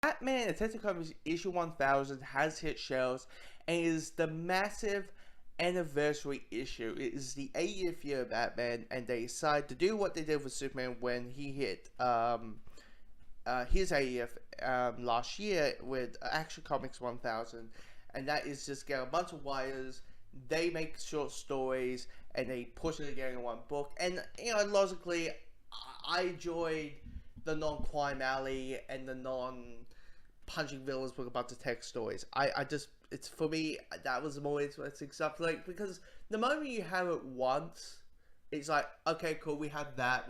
Batman Detective Comics issue 1000 has hit shelves and is the massive anniversary issue. It is the 80th year of Batman, and they decided to do what they did with Superman when he hit his 80th last year with Action Comics 1000, and that is just get a bunch of writers. They make short stories and they push it together in one book. And logically, I enjoyed the non-crime alley and the non-punching villains book about the tech stories. I just, it's for me, that was the more interesting stuff. Like, because the moment you have it once, it's like, okay, cool, we had that.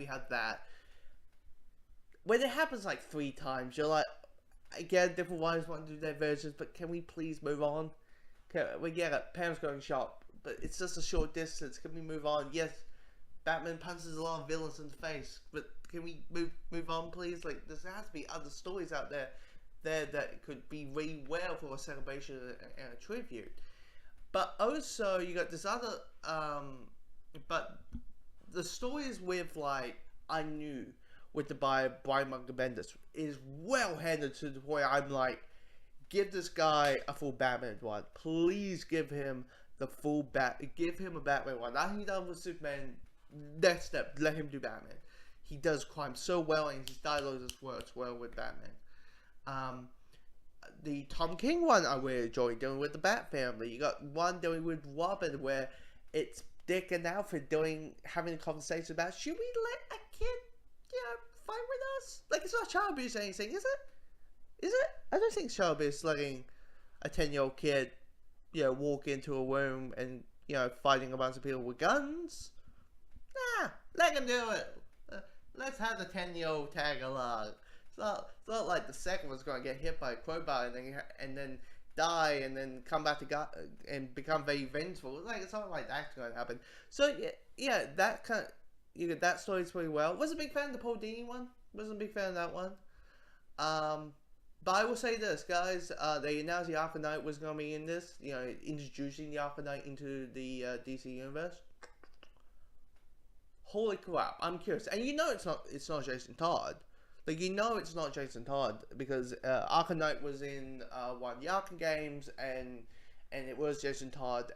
When it happens like 3 times, you're like, again, different writers want to do their versions, but can we please move on? We get it, Pam's going shop, but it's just a short distance. Can we move on? Yes, Batman punches a lot of villains in the face, but can we move on, please? Like, there has to be other stories out there that could be really well for a celebration and a tribute. But also, you got this other, but the stories with, like, I Knew, with the Brian Michael Bendis, is well handled to the point I'm like, give this guy a full Batman one. Please give him the full give him a Batman one. Now he done with Superman. Next step, let him do Batman. He does crime so well, and his dialogue just works well with Batman. The Tom King one I really enjoyed dealing with the Bat family. You got one dealing with Robin where it's Dick and Alfred having a conversation about, should we let a kid, fight with us? Like, it's not child abuse or anything, is it? Is it? I don't think child abuse letting a 10-year-old kid, walk into a room and, fighting a bunch of people with guns. Nah, let him do it. Let's have the 10-year-old tag along. It's not like the second one's going to get hit by a crowbar and then die and then come back to God and become very vengeful. Like, it's not like that's going to happen. So yeah, that kind of, that story's pretty well. Wasn't a big fan of the Paul Dini one. Wasn't a big fan of that one. But I will say this, guys. They announced the Arkham Knight was going to be in this. Introducing the Arkham Knight into the DC universe. Holy crap! I'm curious, and it's not Jason Todd. Like, it's not Jason Todd because Arkham Knight was in one of the Arkham games, and it was Jason Todd,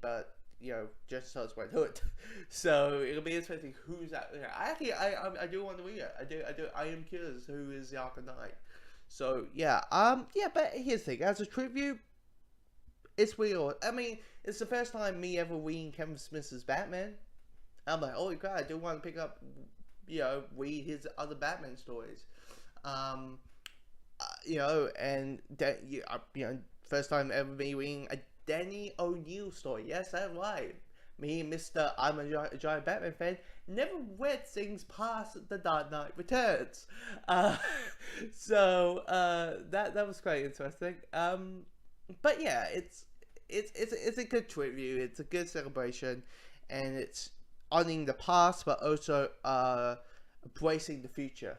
but Jason Todd's Red Hood. So it'll be interesting who's that. I do want to read it. I am curious who is the Arkham Knight. So yeah, but here's the thing: as a tribute, it's weird. I mean, it's the first time me ever reading Kevin Smith's Batman. I'm like, holy crap! I do want to pick up, read his other Batman stories. First time ever me reading a Danny O'Neill story. Yes, that's right. Me, Mr. I'm a giant Batman fan, never read things past The Dark Knight Returns. So that was quite interesting. But yeah, it's a good tribute. It's a good celebration, and it's honoring the past, but also embracing the future.